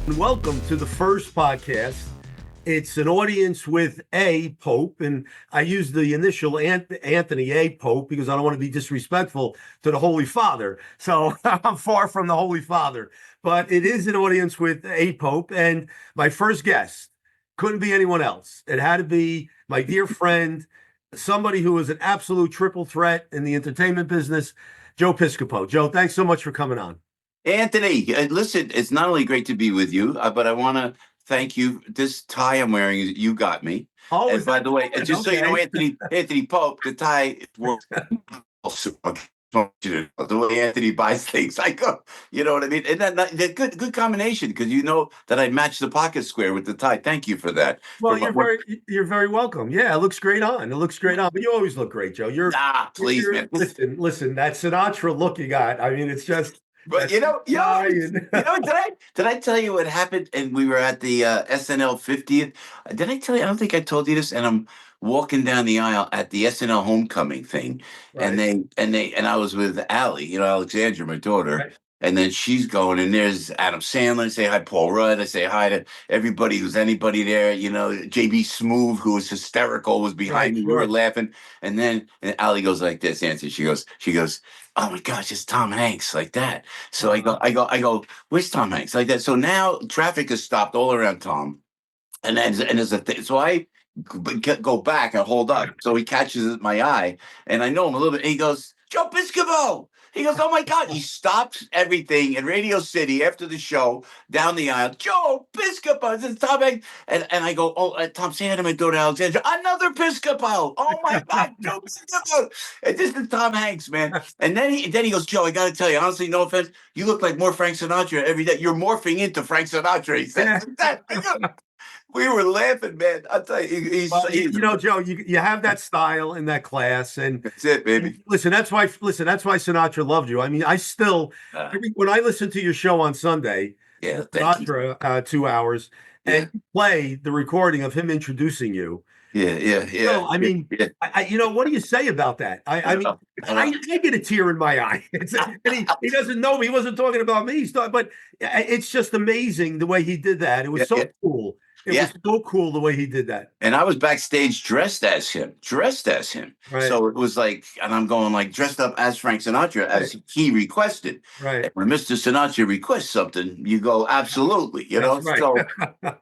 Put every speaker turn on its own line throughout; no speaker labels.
Welcome to the first podcast. It's an audience with a Pope, and I use the initial Anthony A. Pope because I don't want to be disrespectful to the Holy Father. So I'm far from the Holy Father, but it is an audience with a Pope. And my first guest couldn't be anyone else. It had to be my dear friend, somebody who is an absolute triple threat in the entertainment business, Joe Piscopo. Joe, thanks so much for coming on.
Anthony, listen, it's not only great to be with you, but I want to thank you. This tie I'm wearing, you got me.
Oh,
And
is
by
that
the way, and just so you know,
okay?
Anthony Pope, the tie works. The way Anthony buys things, I go, you know what I mean, and the good combination because you know that I matched the pocket square with the tie. Thank you for that.
Well,
For my work,
you're very welcome. Yeah, it looks great on. It looks great on. But you always look great, Joe.
please, man.
Listen. That Sinatra look you got. I mean, it's just
But
that guy. And
did I tell you what happened? And we were at the SNL 50th. Did I tell you? I don't think I told you this. And I'm walking down the aisle at the SNL homecoming thing, and
right,
I was with Allie, Alexandra, my daughter.
right,
And then she's going, and there's Adam Sandler. I say hi, Paul Rudd. I say hi to everybody who's anybody there. JB Smoove, who was hysterical, was behind
right,
me. We were
sure.
laughing. And Allie goes like this, Nancy. She goes, oh my gosh, it's Tom Hanks, like that. So
Uh,
where's Tom Hanks? Like that. So now traffic has stopped all around Tom. And there's a thing. So I go back and hold up. So he catches my eye, and I know him a little bit. And he goes, Joe Piscopo. He goes, oh my God. He stops everything in Radio City after the show down the aisle. Joe Piscopo. This is Tom Hanks. And I go, oh, Tom, say hi to my daughter Alexandra. Another Piscopo. Oh my God, Joe Piscopo. And this is Tom Hanks, man. And then he goes, Joe, I got to tell you, honestly, no offense, you look like more Frank Sinatra every day. You're morphing into Frank Sinatra. He says
yeah.
that. We were laughing, man. I'll tell you,
Well, Joe, you have that style and that class,
that's it,
and
baby.
that's why Sinatra loved you. I mean, I still
Uh,
when I listen to your show on Sunday,
yeah,
the
thank you.
Sinatra 2 hours,
Yeah,
and you play the recording of him introducing you.
yeah, yeah, yeah,
No, I
yeah.
mean,
Yeah.
what do you say about that? I mean,
I know.
I get a tear in my eye. And he doesn't know me. He wasn't talking about me. But it's just amazing the way he did that. It was
Yeah,
so
yeah,
cool. It
yeah.
was so cool the way he did that.
And I was backstage dressed as him, dressed as him.
Right,
So it was like, and I'm going like dressed up as Frank Sinatra
right,
as he requested.
right.
And when Mr. Sinatra requests something, you go, absolutely,
That's right.
So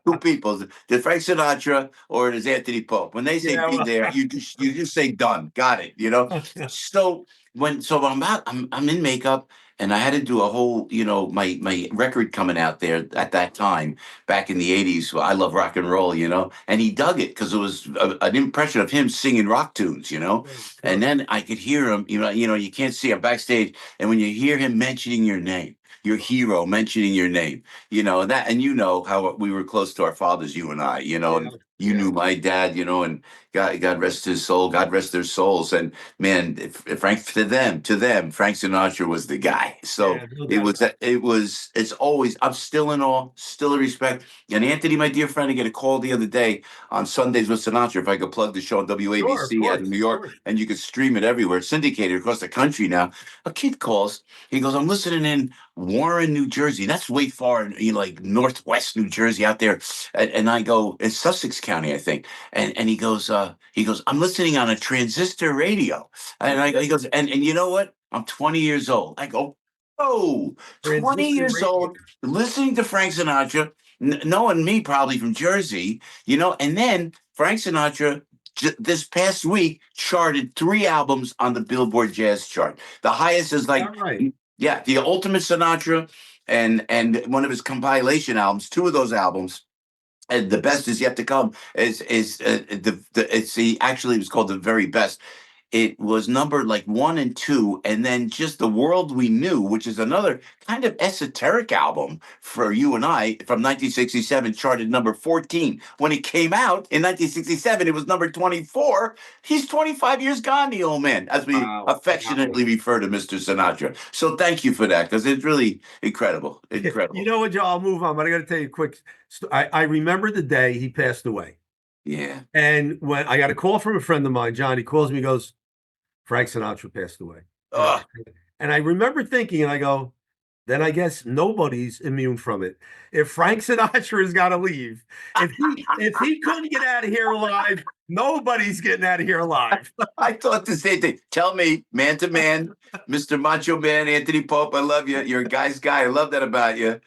two people, did Frank Sinatra or does Anthony Pope? When they say
Yeah,
be there, you just say done, got it.
well,
So when I'm in makeup and I had to do a whole, my record coming out there at that time back in the 80s. I love rock and roll. And he dug it because it was an impression of him singing rock tunes. And
sure.
then I could hear him, you can't see him backstage. And when you hear him mentioning your name, your hero mentioning your name, and how we were close to our fathers, you and I,
Yeah,
and you
yeah.
knew my dad, and God rest his soul, God rest their souls. And man, if Frank to them, Frank Sinatra was the guy. So
Yeah, no doubt about
it's always, I'm still in awe, still in respect. And Anthony, my dear friend, I get a call the other day on Sundays with Sinatra if I could plug the show on
it. Sure, of
WABC out of
course,
New
of
York,
course.
and you could stream it everywhere. It's syndicated across the country now. A kid calls. He goes, I'm listening in Warren, New Jersey. That's way far in like northwest New Jersey out there. And I go, it's Sussex County, I think. And he goes, I'm listening on a transistor radio. He goes, and you know what? I'm 20 years old. I go, oh, 20
Transistor
years
radio.
old, listening to Frank Sinatra, knowing me probably from Jersey. And then Frank Sinatra this past week charted 3 albums on the Billboard Jazz chart. The highest is
All
like,
right.
yeah, the Ultimate Sinatra and one of his compilation albums, two of those albums. And the best is yet to come. Is Actually, it was called the very best. It was numbered like 1 and 2, and then just The World We Knew, which is another kind of esoteric album for you and I from 1967, charted number 14. When it came out in 1967, it was number 24. He's 25 years gone, the old man, as we
Wow. Wow.
affectionately refer to Mr. Sinatra. So thank you for that, because it's really incredible.
You
Incredible.
know what, Joe? I'll move on, but I got to tell you a quick. I remember the day he passed away,
Yeah.
and when I got a call from a friend of mine, John, he calls me, he goes, Frank Sinatra passed away,
Oh,
and I remember thinking, and I go, then I guess nobody's immune from it. If Frank Sinatra's got to leave, if he couldn't get out of here alive, nobody's getting out of here alive.
I thought the same thing. Tell me, man to man, Mr. Macho Man, Anthony Pope, I love you. You're a guy's guy. I love that about you.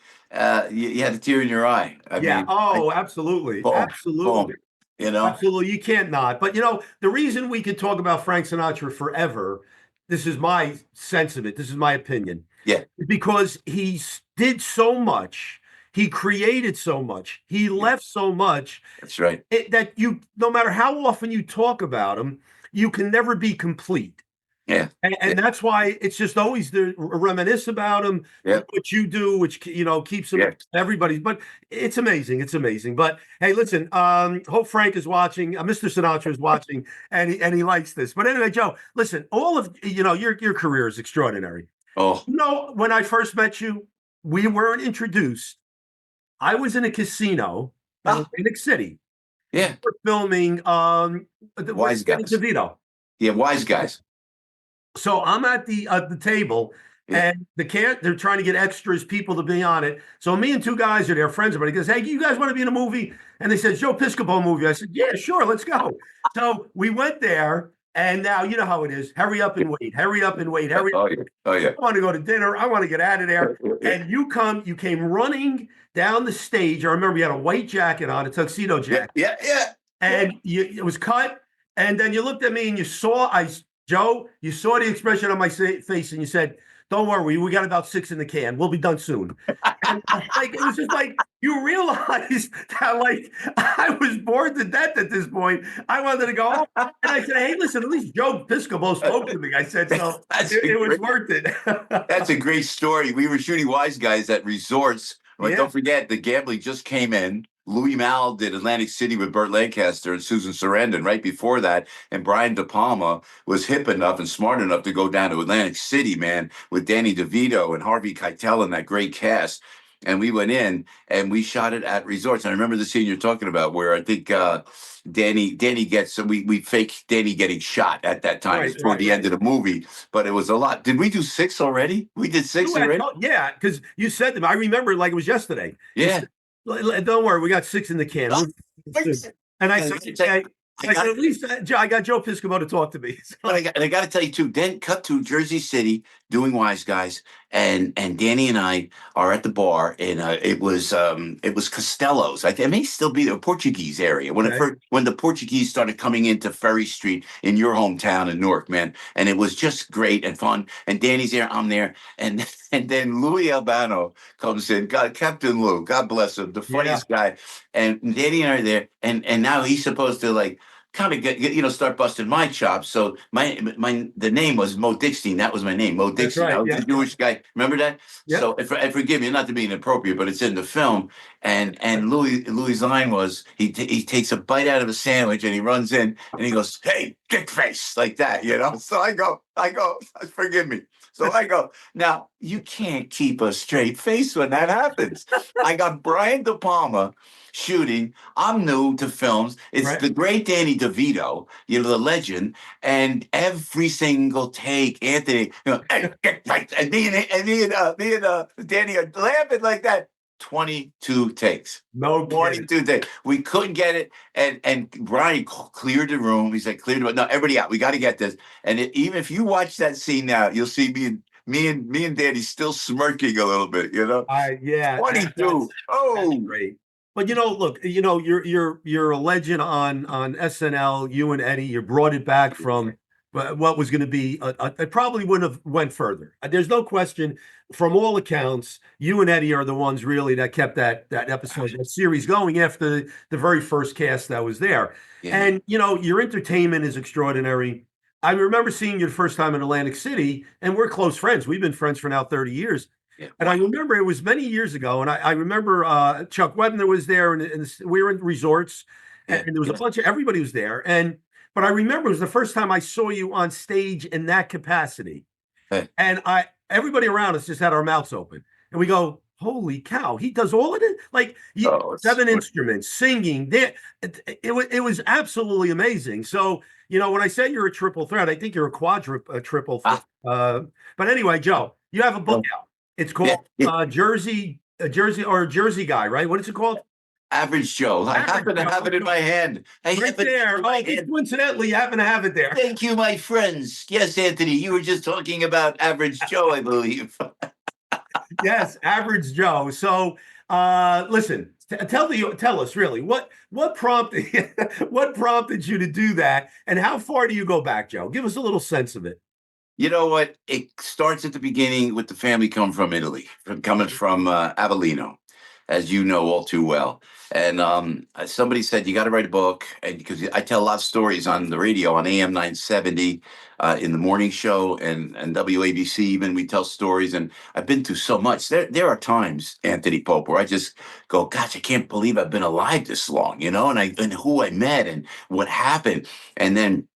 You had a tear in your eye. I
Yeah.
mean,
Oh, absolutely,
boom,
absolutely,
boom. You know,
absolutely. You can't not. But the reason we could talk about Frank Sinatra forever. This is my sense of it. This is my opinion.
yeah,
Because he did so much, he created so much, he
yeah,
left so much
that's right.
that no matter how often you talk about him, you can never be complete.
Yeah,
And,
yeah,
and that's why it's just always the reminisce about him, do
yeah,
what you do, which keeps him
yeah.
everybody's. But it's amazing, it's amazing. But hey, listen, hope Frank is watching, Mr. Sinatra is watching, and he likes this. But anyway, Joe, listen, all of your career is extraordinary.
Oh,
When I first met you, we weren't introduced. I was in a casino in
ah,
Atlantic City.
yeah.
We're filming with
Wise
Danny
guys.
DeVito.
Yeah, wise guys.
So I'm at the table,
Yeah.
and they're trying to get extras, people to be on it. So me and two guys are there, friends of mine. He goes, "Hey, you guys want to be in a movie?" And they said, "Joe Piscopo movie." I said, "Yeah, sure, let's go." So we went there, and now you know how it is. Hurry up and wait. Hurry up and wait. Hurry
Oh
up.
yeah. Oh
I
yeah.
want to go to dinner. I want to get out of there. And you came running down the stage. I remember you had a white jacket on, a tuxedo
Yeah.
jacket,
Yeah. Yeah. Yeah.
and it was cut. And then you looked at me and Joe, you saw the expression on my face, and you said, "Don't worry, we got about six in the can. We'll be done soon." And like it was just like you realized that like I was bored to death at this point. I wanted to go home. And I said, "Hey, listen, at least Joe Piscopo spoke to me." I said, so
That's
it was
great.
worth it.
That's a great story. We were shooting Wise Guys at resorts. But
Yeah.
don't forget, the gambling just came in. Louis Mal did Atlantic City with Burt Lancaster and Susan Sarandon right before that. And Brian De Palma was hip enough and smart enough to go down to Atlantic City, man, with Danny DeVito and Harvey Keitel and that great cast. And we went in and we shot it at resorts. And I remember the scene you're talking about where I think Danny gets we fake Danny getting shot at that time.
Right,
It's toward
right,
the end
right.
of the movie, but it was a lot. Did we do six already? We did six already.
Yeah, because you said them. I remember it like it was yesterday. You
Yeah.
said, "Don't worry, we got six in the can."
Oh,
Soon." And I said, "Okay."
I
I said,
got
"At least I got Joe Piscopo to talk to me."
But
So,
I got to tell you too. Then cut to Jersey City doing Wise Guys, and Danny and I are at the bar, and it was Costello's. It may still be the Portuguese area
okay.
when the Portuguese started coming into Ferry Street in your hometown in Newark, man, and it was just great and fun. And Danny's there, I'm there, and and then Louis Albano comes in. God, Captain Lou, God bless him, the
Yeah.
funniest guy. And Danny and I are there, and now he's supposed to like kind of start busting my chops. So the name was Mo Dixon. That was my name, Mo
That's
Dixon. I
right.
was
Yeah.
a Jewish guy. Remember that?
Yeah.
So and forgive me, not to be inappropriate, but it's in the film. And Louis' line was he takes a bite out of a sandwich and he runs in and he goes, "Hey, dick face," like that, you know. So I go, forgive me. So I go, now you can't keep a straight face when that happens. I got Brian De Palma shooting. I'm new to films. It's
Right.
the great Danny DeVito, the legend, and every single take, Anthony, "Hey, get right," and me and Danny are laughing like that. 22 takes.
No kidding.
22 takes. We couldn't get it, and Brian cleared the room. He said, "Clear the room. No, everybody out. We got to get this." And even if you watch that scene now, you'll see me and Danny still smirking a little bit.
Yeah,
22.
that's
Oh,
great. But look, you're a legend on SNL. You and Eddie, you brought it back from what was going to be. It probably wouldn't have went further. There's no question. From all accounts, you and Eddie are the ones really that kept that episode, that series going after the very first cast that was there.
yeah, man.
And your entertainment is extraordinary. I remember seeing you the first time in Atlantic City, and we're close friends. We've been friends for now 30 years.
Yeah.
And I remember it was many years ago, and I remember Chuck Webner was there, and we were in resorts,
Yeah.
and there was a bunch of everybody was there. But I remember it was the first time I saw you on stage in that capacity,
Hey.
and everybody around us just had our mouths open, and we go, "Holy cow, he does all of it! Like
Oh, it's
seven instruments, singing." It was absolutely amazing. So when I say you're a triple threat, I think you're a triple threat.
ah,
But anyway, Joe, you have a book
well,
out. It's
Yeah,
called
yeah.
Jersey Guy, right? What is it called?
Average Joe. I
Average
happen to have it in
Joe.
my hand. I
Right
happen to have it
there.
in
Oh,
my
just
hand.
coincidentally, you happen to have it there.
Thank you, my friends. Yes, Anthony, you were just talking about Average Joe, I believe.
Yes, Average Joe. So, listen, tell us really what prompted what prompted you to do that, and how far do you go back, Joe? Give us a little sense of it.
You know what? It starts at the beginning with the family come from Italy, coming from Avellino, as you know all too well. And somebody said you got to write a book, and because I tell a lot of stories on the radio on AM 970 in the morning show and WABC. Even we tell stories, and I've been through so much. There are times, Anthony Pope, where I just go, "Gosh, I can't believe I've been alive this long," and who I met and what happened, and then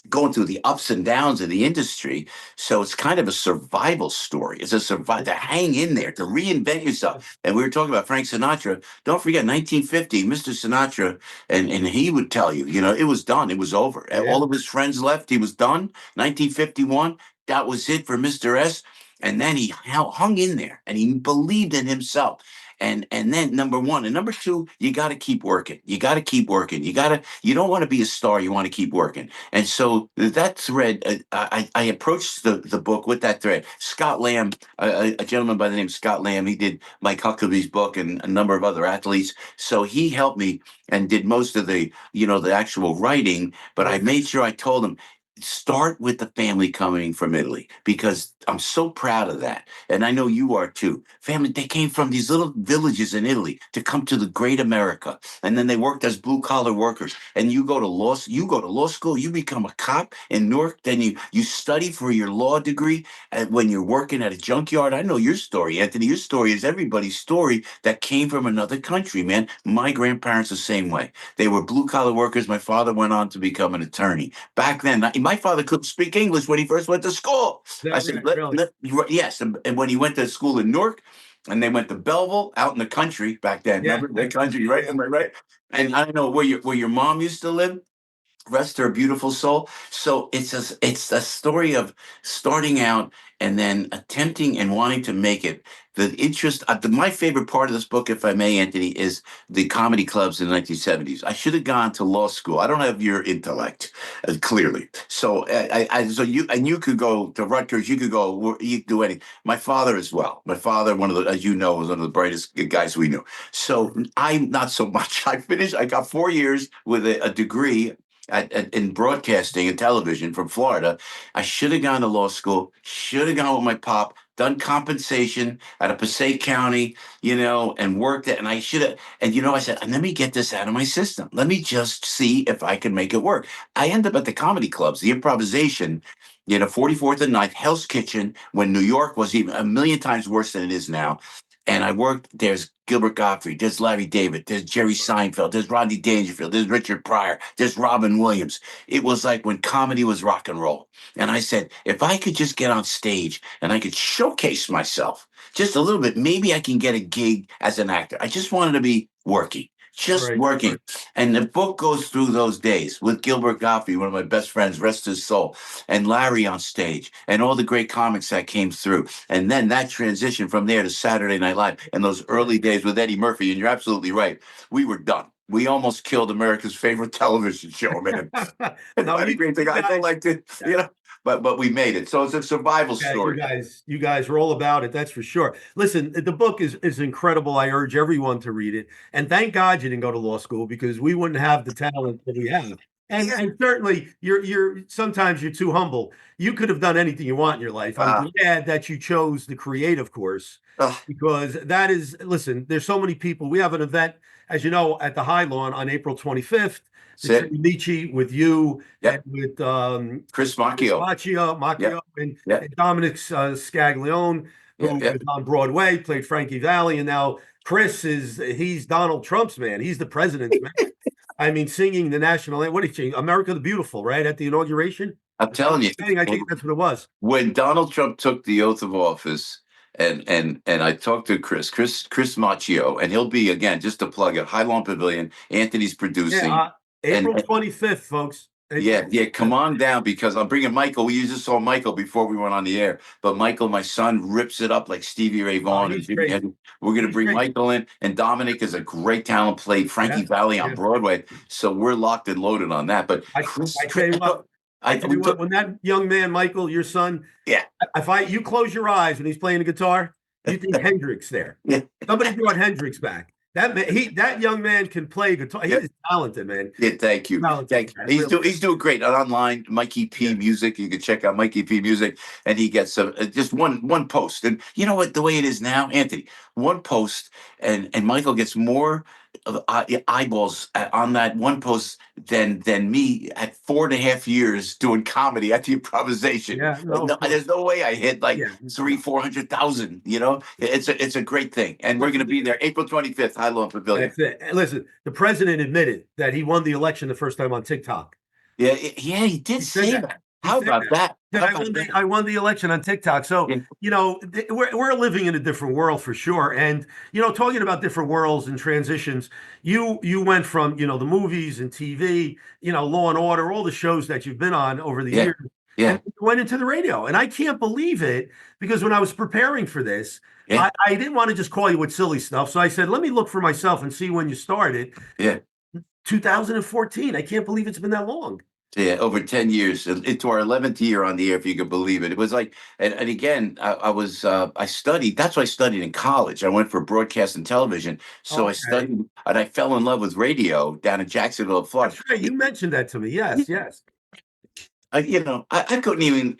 going through the ups and downs of the industry. So it's kind of a survival story. It's a survival to hang in there, to reinvent yourself. And we were talking about Frank Sinatra. Don't forget 1950, Mr. Sinatra, and he would tell you, it was done. It was over.
Yeah,
All of his friends left. He was done. 1951, that was it for Mr. S. And then he hung in there and he believed in himself. And then number one and number two, you got to keep working. You got to keep working. You don't want to be a star. You want to keep working. And so that thread, I approached the book with that thread. Scott Lamb, a gentleman by the name of Scott Lamb, he did Mike Huckabee's book and a number of other athletes. So he helped me and did most of the actual writing. But I
right.
made sure I told him, start with the family coming from Italy because I'm so proud of that. And I know you are too. Family, they came from these little villages in Italy to come to the great America. And then they worked as blue collar workers. And you go to law school, you become a cop in Newark, then you study for your law degree. And when you're working at a junkyard, I know your story, Anthony. Your story is everybody's story that came from another country, man. My grandparents the same way. They were blue collar workers. My father went on to become an attorney. Back then, my father couldn't speak English when he first went to school.
Is
I
that
said,
right? Really?
yes. And when he went to school in Newark, and they went to Belleville, out in the country back then.
Yeah.
Remember the country, right?
Yeah.
Am I right? And I don't know where your mom used to live. Rest her beautiful soul. So it's a story of starting out and then attempting and wanting to make it. My favorite part of this book, if I may, Anthony, is the comedy clubs in the 1970s. I should have gone to law school. I don't have your intellect, clearly. So you could go to Rutgers. You could go. You could do anything. My father as well. My father, one of the, as you know, was one of the brightest guys we knew. So I'm not so much. I got 4 years with a degree in broadcasting and television from Florida. I should have gone to law school, should have gone with my pop, done compensation out of Passaic County, and worked it. And I should have, and I said, let me get this out of my system. Let me just see if I can make it work. I end up at the comedy clubs, the improvisation, 44th and Ninth, Hell's Kitchen, when New York was even a million times worse than it is now. And I worked, there's Gilbert Gottfried, there's Larry David, there's Jerry Seinfeld, there's Rodney Dangerfield, there's Richard Pryor, there's Robin Williams. It was like when comedy was rock and roll. And I said, if I could just get on stage and I could showcase myself just a little bit, maybe I can get a gig as an actor. I just wanted to be working. Just
Right.
working. And the book goes through those days with Gilbert Gottfried, one of my best friends, rest his soul, and Larry on stage, and all the great comics that came through. And then that transition from there to Saturday Night Live and those early days with Eddie Murphy. And you're absolutely right. We were done. We almost killed America's favorite television show, man. And
No,
funny great thing, I don't like to, but we made it. So it's a survival
yeah, you
story.
guys, you guys are all about it. That's for sure. Listen, the book is incredible. I urge everyone to read it. And thank God you didn't go to law school because we wouldn't have the talent that we have.
Yeah.
And certainly you're sometimes you're too humble. You could have done anything you want in your life. I'm
Uh,
glad that you chose the creative course
uh,
because that is, listen, there's so many people. We have an event, as you know, at the High Lawn on April 25th. It's
Sit.
Michi with you and
Yep.
with
Chris Macchio.
Macchio,
Yep. Yep.
and Dominic Scaglione,
Yep.
who
Yep.
is on Broadway, played Frankie Valli, and now he's Donald Trump's man. He's the president's man. I mean, singing the national anthem. What did he sing? America the Beautiful, right? At the inauguration?
I'm telling you,
I think that's what it was.
when Donald Trump took the oath of office, and I talked to Chris Macchio, and he'll be again just to plug it, High Lawn Pavilion. Anthony's
Yeah,
producing, and
April 25th, folks.
Yeah. Come on down because I'm bringing Michael. We just saw Michael before we went on the air, but Michael, my son, rips it up like Stevie Ray Vaughan,
He's crazy.
and we're going to
He's
bring
crazy.
Michael in. And Dominic is a great talent, played
Yeah,
Frankie Valli on
yeah.
Broadway, so we're locked and loaded on that. But
I,
Chris,
I tell you what, I tell
we
you what,
took,
when that young man, Michael, your son,
yeah,
if you close your eyes when he's playing the guitar, you think Hendrix there.
yeah,
Somebody brought Hendrix back. That young man can play guitar. He
yeah.
is talented, man.
Yeah, thank you.
Talented,
Thank you.
man. Really.
He's doing great online. Mikey P
Yeah.
Music. You can check out Mikey P Music, and he gets just one post. And you know what? The way it is now, Anthony, one post, and Michael gets more of eyeballs on that one post than me at 4.5 years doing comedy at the improvisation.
Yeah. No, of course.
There's no way I hit like
Yeah.
three,
No.
400,000. It's a great thing, and we're going to
Listen,
be there April 25th, High Lawn Pavilion.
that's it. And listen, the president admitted that he won the election the first time on TikTok.
Yeah, he did
He said
say
that.
that.
He
How
said
about
that.
that?
That
How about that?
I won the election on TikTok. So,
Yeah,
we're living in a different world for sure. And, talking about different worlds and transitions, you went from, the movies and TV, Law and Order, all the shows that you've been on over the
yeah,
years, and
yeah,
you went into the radio. And I can't believe it because when I was preparing for this,
yeah,
I didn't want to just call you with silly stuff. So I said, let me look for myself and see when you started.
yeah.
2014. I can't believe it's been that long.
Yeah, over 10 years, into our 11th year on the air, if you could believe it. It was like, and again, I studied, that's what I studied in college. I went for broadcast and television. So I
Okay.
studied, and I fell in love with radio down in Jacksonville, Florida.
That's right. You mentioned that to me. Yes, yes.
I couldn't even,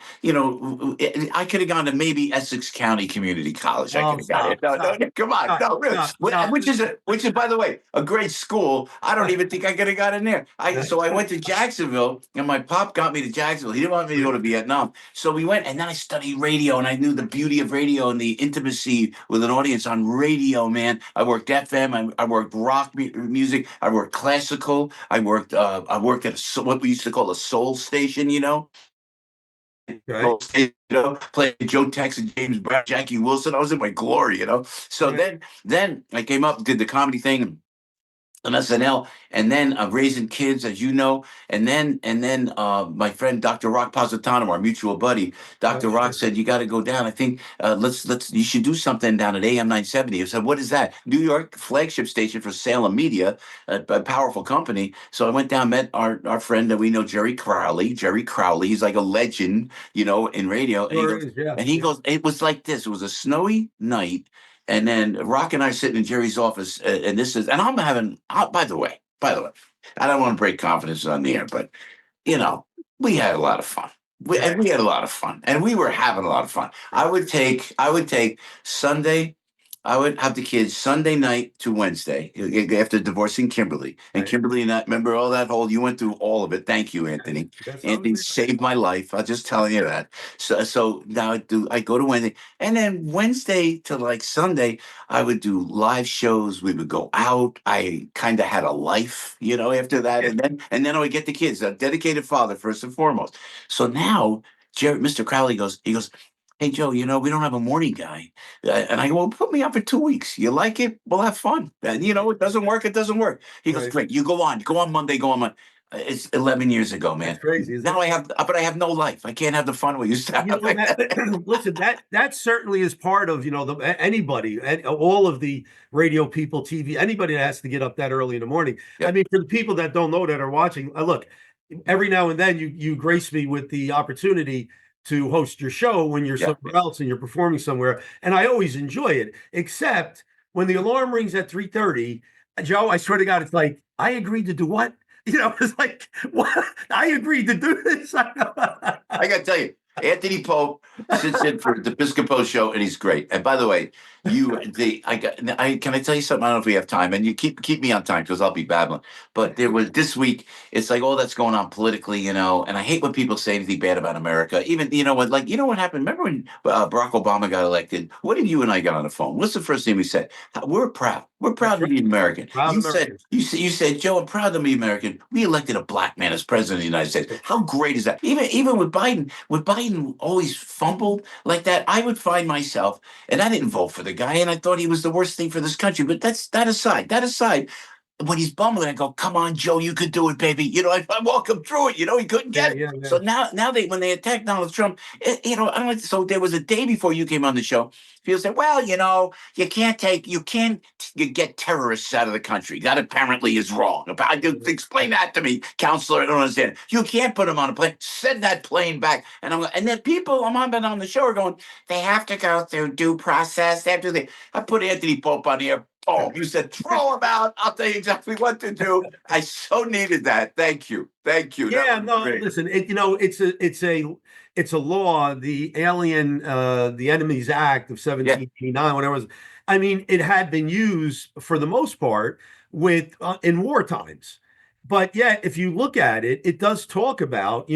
I could have gone to maybe Essex County Community College. I
Oh,
could have got it.
stop,
No, no,
stop,
no, come on,
stop,
no, really.
stop, stop.
Which is, by the way, a great school. I don't even think I could have got in there. So I went to Jacksonville, and my pop got me to Jacksonville. He didn't want me to go to Vietnam, so we went, and then I studied radio, and I knew the beauty of radio and the intimacy with an audience on radio. Man, I worked FM, I worked rock music, I worked classical, I worked at what we used to call a soul station.
Okay.
Playing Joe Tex and James Brown, Jackie Wilson. I was in my glory. So
Right.
then I came up, did the comedy thing on SNL, and then raising kids, as you know, and then my friend Dr. Rock Positano, our mutual buddy,
Oh,
Dr. Rock
sure.
said, "You got to go down. I think let's you should do something down at AM 970." I said, "What is that?" New York flagship station for Salem Media, a powerful company. So I went down, met our friend that we know, Jerry Crowley. Jerry Crowley, he's like a legend, in radio. And he
Sure
goes,
is. Yeah.
and he
Yeah.
goes, it was like this. It was a snowy night. And then Rock and I are sitting in Jerry's office, and I'm having. By the way, I don't want to break confidence on the air, but you know, we had a lot of fun.
Right.
We had a lot of fun, and we were having a lot of fun.
Right.
I would take Sunday. I would have the kids Sunday night to Wednesday after divorcing Kimberly. And
Right.
Kimberly and I, remember all that whole, you went through all of it. Thank you,
Yes.
Anthony.
Yes. I was
Anthony
there.
saved my life. I'll just tell you that. So now I go to Wednesday. And then Wednesday to like Sunday, I would do live shows. We would go out. I kind of had a life, after that.
Yeah.
And then I would get the kids, a dedicated father first and foremost. So now Mr. Crowley he goes, "Hey Joe, we don't have a morning guy." And I go, "Well, put me up for 2 weeks. You like it? We'll have fun. And it doesn't work. It doesn't work." He goes,
Right.
"Great. You go on Monday, go on Monday." It's 11 years ago,
That's
man.
crazy, isn't
Now
it?
but I have no life. I can't have the fun we used to have.
That listen, that certainly is part of, anybody, all of the radio people, TV, anybody that has to get up that early in the morning. I
Yeah,
mean, for the people that don't know that are watching, look, every now and then you grace me with the opportunity to host your show when you're
yeah.
somewhere else and you're performing somewhere, and I always enjoy it, except when the alarm rings at 3:30. Joe, I swear to God, it's like I agreed to do what? It's like, what? I agreed to do this.
I got to tell you, Anthony Pope sits in for the Piscopo show, and he's great. And by the way, can I tell you something? I don't know if we have time, and you keep me on time because I'll be babbling. But there was this week. It's like all that's going on politically, and I hate when people say anything bad about America. Even what happened? Remember when Barack Obama got elected? What did you and I got on the phone? What's the first thing we said? We're proud. We're
That's
proud to
right.
be American.
Proud Americans.
You said, Joe, I'm proud to be American. We elected a black man as president of the United States. How great is that? Even with Biden always fumbled like that, I would find myself, and I didn't vote for the guy, and I thought he was the worst thing for this country. But that aside, when he's bumbling, I go, "Come on, Joe, you could do it, baby." I walk him through it. He couldn't
Yeah,
get it.
yeah,
So
yeah.
now when they attack Donald Trump, I don't like. So there was a day before you came on the show. People said, "Well, you can't get terrorists out of the country. That apparently is wrong." Explain that to me, counselor. I don't understand. You can't put them on a plane. Send that plane back. And then people on the show are going, "They have to go through due process. They have to." I put Anthony Pope on the air. Oh, you said throw him out. I'll tell you exactly what to do. I so needed that. Thank you. Thank you. That
Yeah,
was
no,
great.
listen, it's a law, the Enemies Act of
Yeah.
1789, whatever it was. I mean, it had been used for the most part with in war times. But yet, if you look at it, it does talk about,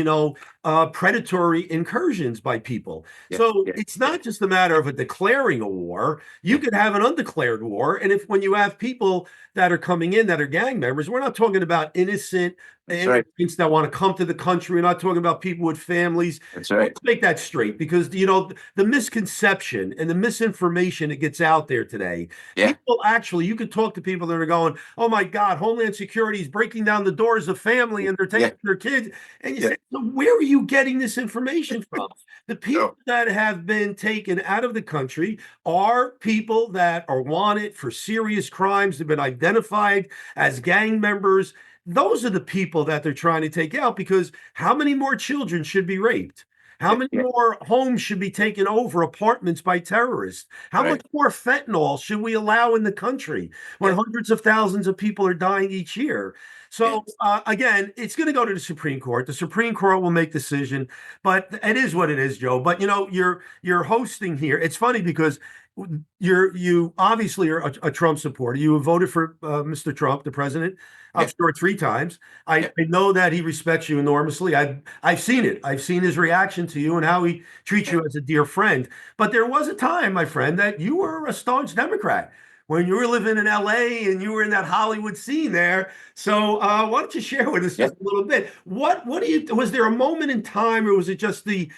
predatory incursions by people.
Yeah.
So
Yeah.
it's
Yeah.
not just a matter of declaring a war. You
Yeah.
could have an undeclared war. And if when you have people that are coming in that are gang members, we're not talking about innocent
That's right.
immigrants that want to come to the country. We're not talking about people with families.
That's right.
Let's make that straight because the misconception and the misinformation that gets out there today.
Yeah.
People actually, you could talk to people that are going, "Oh my God, Homeland Security is breaking down the doors of family and they're
Yeah.
taking their kids." And you
Yeah.
say, "So where are you getting this information from?" The people
No.
that have been taken out of the country are people that are wanted for serious crimes, have been identified as gang members. Those are the people that they're trying to take out because how many more children should be raped? How
Yeah.
many
Yeah.
more homes should be taken over, apartments by terrorists? How much
Right.
more fentanyl should we allow in the country when
Yeah.
hundreds of thousands of people are dying each year?
Yeah.
So again, it's going to go to the Supreme Court. The Supreme Court will make decision, but it is what it is, Joe. But you're hosting here. It's funny because you obviously are a Trump supporter. You have voted for Mr. Trump, the president. I'm
Yeah.
sure 3 times. I,
Yeah.
I know that he respects you enormously. I've seen it. I've seen his reaction to you and how he treats
Yeah.
you as a dear friend. But there was a time, my friend, that you were a staunch Democrat when you were living in LA and you were in that Hollywood scene there. So why don't you share with us
Yeah.
just a little bit? What do you was there a moment in time or was it just the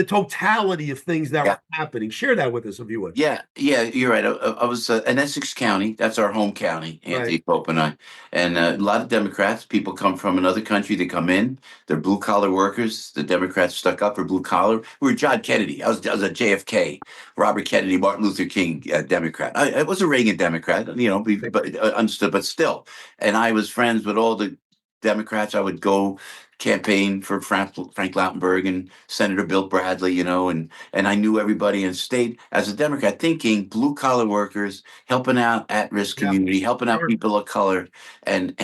totality of things that
Yeah.
were happening? Share that with us if you would.
Yeah, yeah, you're right. I was in Essex County. That's our home county,
Right.
Anthony Pope and I. And a lot of Democrats, people come from another country. They come in. They're blue collar workers. The Democrats stuck up for blue collar. We were John Kennedy. I was a JFK, Robert Kennedy, Martin Luther King Democrat. I was a Reagan Democrat, but understood, but still. And I was friends with all the Democrats. I would go campaign for Frank Lautenberg and Senator Bill Bradley, and I knew everybody and stayed as a Democrat, thinking blue collar workers, helping out at risk
Yeah.
community, helping out
Sure.
people of color, and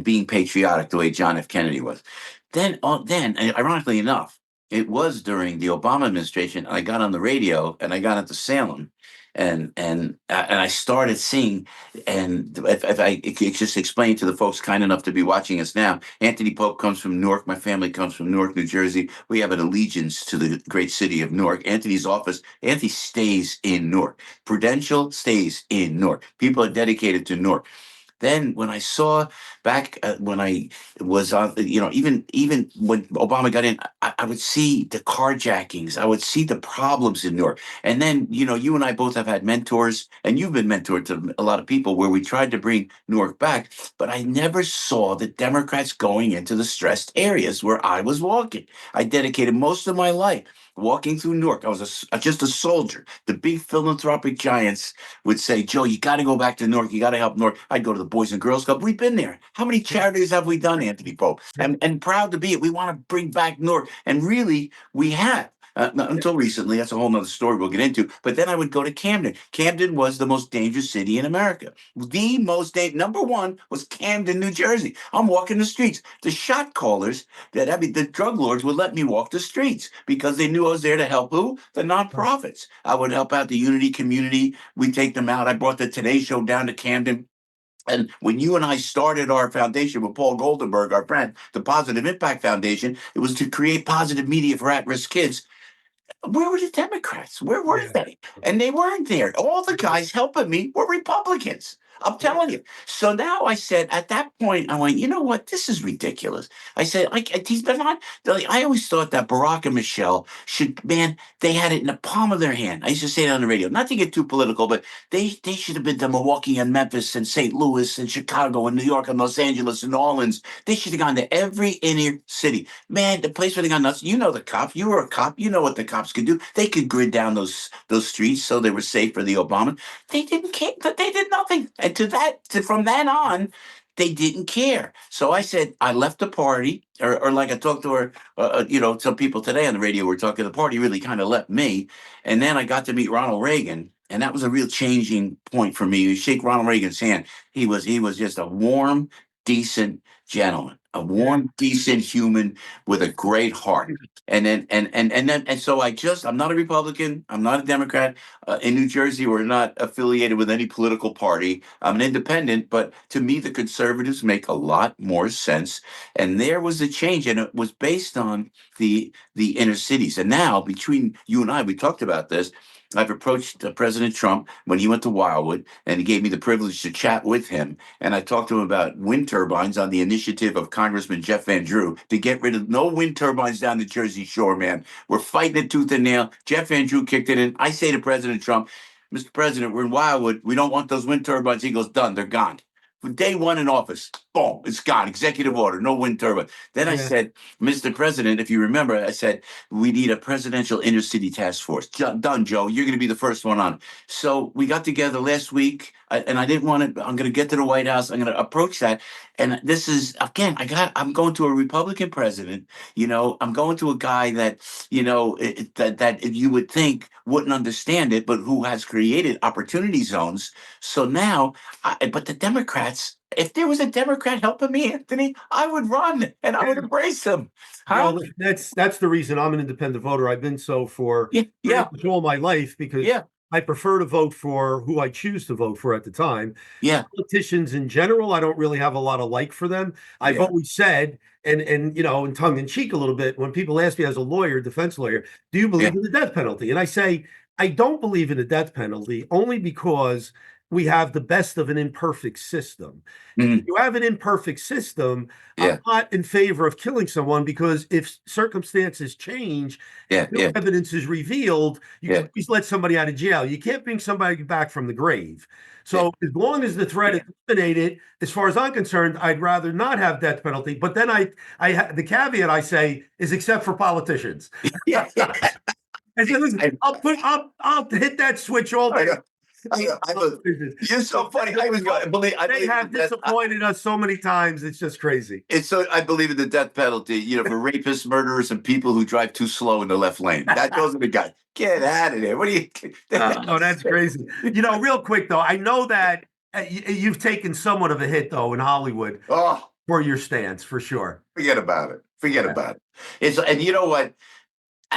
being patriotic the way John F. Kennedy was. Then, and ironically enough, it was during the Obama administration. I got on the radio and I got into Salem, and I started seeing. And if I could just explain to the folks kind enough to be watching us now, Anthony Pope comes from Newark. My family comes from Newark, New Jersey. We have an allegiance to the great city of Newark. Anthony stays in Newark. Prudential stays in Newark. People are dedicated to Newark. Then when I saw back when I was on, even when Obama got in, I would see the carjackings. I would see the problems in Newark. And then, you and I both have had mentors, and you've been mentored to a lot of people where we tried to bring Newark back, but I never saw the Democrats going into the stressed areas where I was walking. I dedicated most of my life walking through Newark. I was just a soldier. The big philanthropic giants would say, "Joe, you got to go back to Newark. You got to help Newark." I'd go to the Boys and Girls Club. We've been there. How many charities have we done, Anthony Pope? And proud to be it. We want to bring back Newark. And really, we have. Not until recently, that's a whole nother story we'll get into. But then I would go to Camden. Camden was the most dangerous city in America. The most number one was Camden, New Jersey. I'm walking the streets. The shot callers, the drug lords would let me walk the streets because they knew I was there to help who? The nonprofits. I would help out the Unity community. We take them out. I brought the Today Show down to Camden. And when you and I started our foundation with Paul Goldenberg, our friend, the Positive Impact Foundation, it was to create positive media for at-risk kids. Where were the Democrats? Where were
Yeah.
they? And they weren't there. All the guys helping me were Republicans. I'm telling you. So now I said, at that point, I went, you know what? This is ridiculous. I said, he's been on. I always thought that Barack and Michelle should, man, they had it in the palm of their hand. I used to say it on the radio, not to get too political, but they should have been to Milwaukee and Memphis and St. Louis and Chicago and New York and Los Angeles and New Orleans. They should have gone to every inner city. Man, the place where they got nuts. You know the cops. You were a cop. You know what the cops could do. They could grid down those streets so they were safe for the Obama. They didn't care. They did nothing. And from then on, they didn't care. So I said, I left the party, or like I talked to her, some people today on the radio were talking. The party really kind of left me, and then I got to meet Ronald Reagan, and that was a real changing point for me. You shake Ronald Reagan's hand. He was just a warm, decent gentleman, a
Yeah.
warm, decent human with a great heart. And so I'm not a Republican. I'm not a Democrat. In New Jersey, we're not affiliated with any political party. I'm an independent, but to me, the conservatives make a lot more sense. And there was a change, and it was based on the inner cities. And now, between you and I, we talked about this. I've approached President Trump when he went to Wildwood, and he gave me the privilege to chat with him. And I talked to him about wind turbines on the initiative of Congressman Jeff Van Drew to get rid of no wind turbines down the Jersey Shore, man. We're fighting it tooth and nail. Jeff Van Drew kicked it in. I say to President Trump, Mr. President, we're in Wildwood. We don't want those wind turbines. He goes, done. They're gone. From day one in office, boom, it's gone. Executive order, no wind turbine. Then I
Yeah.
said, Mr. President, if you remember, I said, we need a presidential intercity task force. Done, Joe. You're going to be the first one on. So we got together last week, and I didn't want to. I'm going to get to the White House. I'm going to approach that. And this is, again, I'm going to a Republican president. I'm going to a guy that, that you would think wouldn't understand it, but who has created opportunity zones. So now, but the Democrats, if there was a Democrat helping me, Anthony, I would run and I would embrace them. Huh?
Well, that's the reason I'm an independent voter. I've been so for
Yeah,
pretty
yeah,
much all my life because
yeah,
I prefer to vote for who I choose to vote for at the time.
yeah,
Politicians in general, I don't really have a lot of like for them. I've
yeah,
always said, and in tongue in cheek a little bit, when people ask me as a lawyer, defense lawyer, do you
yeah.
believe in the death penalty? And I say, I don't believe in the death penalty only because we have the best of an imperfect system. If
Mhm.
you have an imperfect system, I'm
Yeah,
not in favor of killing someone because if circumstances change and
yeah,
new
yeah,
evidence is revealed, you
yeah,
can always let somebody out of jail. You can't bring somebody back from the grave.
yeah.
So as long as the threat is eliminated, as far as I'm concerned, I'd rather not have death penalty. But then the caveat I say is except for politicians.
Yeah, yeah.
I said, listen,
I,
I'll hit that switch all
I
day.
know. You're so funny. I
They
believe in the
have
death.
disappointed us so many times. It's just crazy.
I believe in the death penalty. For rapists, murderers, and people who drive too slow in the left lane. Those are the guys. Get out of there. What are you?
Oh, that's crazy. Real quick though, I know that you've taken somewhat of a hit though in Hollywood
Oh,
for your stance, for sure.
forget about it. Forget
Yeah,
about it. And you know what?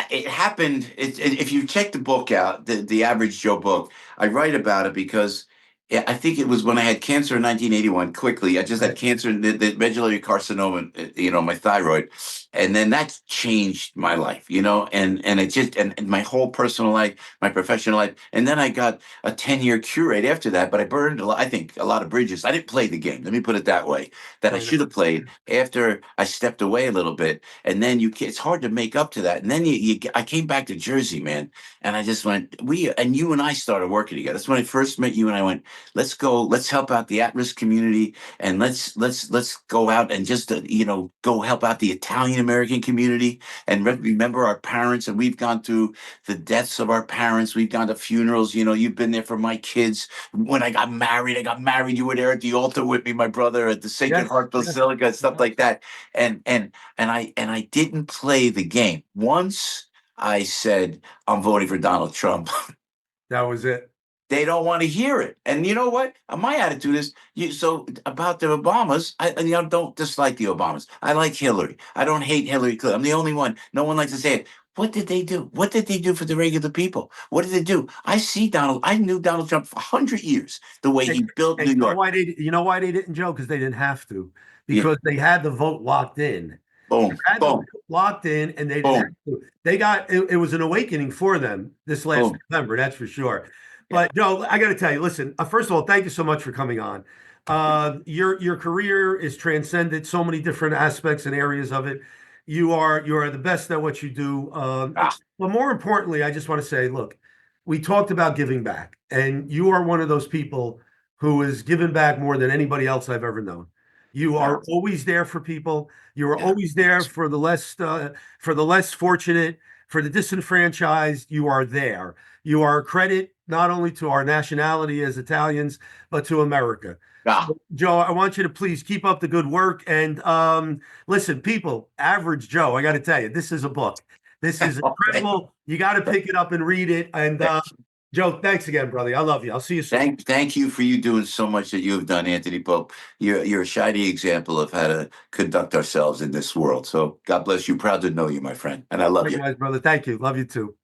It happened. If you check the book out, the Average Joe book, I write about it because I think it was when I had cancer in 1981. Quickly, I just had
right.
cancer, the medullary carcinoma, my thyroid, and then that changed my life, and it just and my whole personal life, my professional life, and then I got a 10-year cure right after that. But I burned I think a lot of bridges. I didn't play the game. Let me put it that way. That I
I know.
should have played after I stepped away a little bit, and then it's hard to make up to that. And then I came back to Jersey, man, and I just went, you and I started working together. That's when I first met you, and I went, let's help out the at-risk community, and let's go out and just go help out the Italian American community, and remember our parents. And we've gone through the deaths of our parents. We've gone to funerals. You've been there for my kids. When I got married, you were there at the altar with me, my brother, at the Sacred
Yes,
Heart
yes,
Basilica, and stuff
yes.
like that. And I didn't play the game. Once I said I'm voting for Donald Trump,
That was it.
they don't want to hear it. And you know what? My attitude is so about the Obamas. Don't dislike the Obamas. I like Hillary. I don't hate Hillary Clinton. I'm the only one. No one likes to say it. What did they do? What did they do for the regular people? What did they do? I knew Donald Trump for 100 years. The way
And,
he built
and
New York.
you know why they didn't, Joe? Because they didn't have to.
Yeah.
Because they had the vote locked in.
Boom.
Had the vote
Boom.
locked in, and they didn't have
Boom.
to. They got it was an awakening for them this last
Boom.
November, that's for sure.
Yeah.
But Joe, I got to tell you, listen. First of all, thank you so much for coming on. Your career is transcended so many different aspects and areas of it. You are the best at what you do.
Ah,
But more importantly, I just want to say, look, we talked about giving back, and you are one of those people who has given back more than anybody else I've ever known. You
yeah.
are always there for people. You are
Yeah.
always there for the less fortunate, for the disenfranchised. You are there. You are a credit not only to our nationality as Italians, but to America.
Ah.
So, Joe, I want you to please keep up the good work. And listen, people, average Joe, I got to tell you, this is a book. This is incredible. You got to pick it up and read it. And Joe, thanks again, brother. I love you. I'll see you soon.
Thank you for you doing so much that you have done, Anthony Pope. You're a shining example of how to conduct ourselves in this world. So God bless you. Proud to know you, my friend, and I love you.
Likewise, brother. Thank you. Love you too.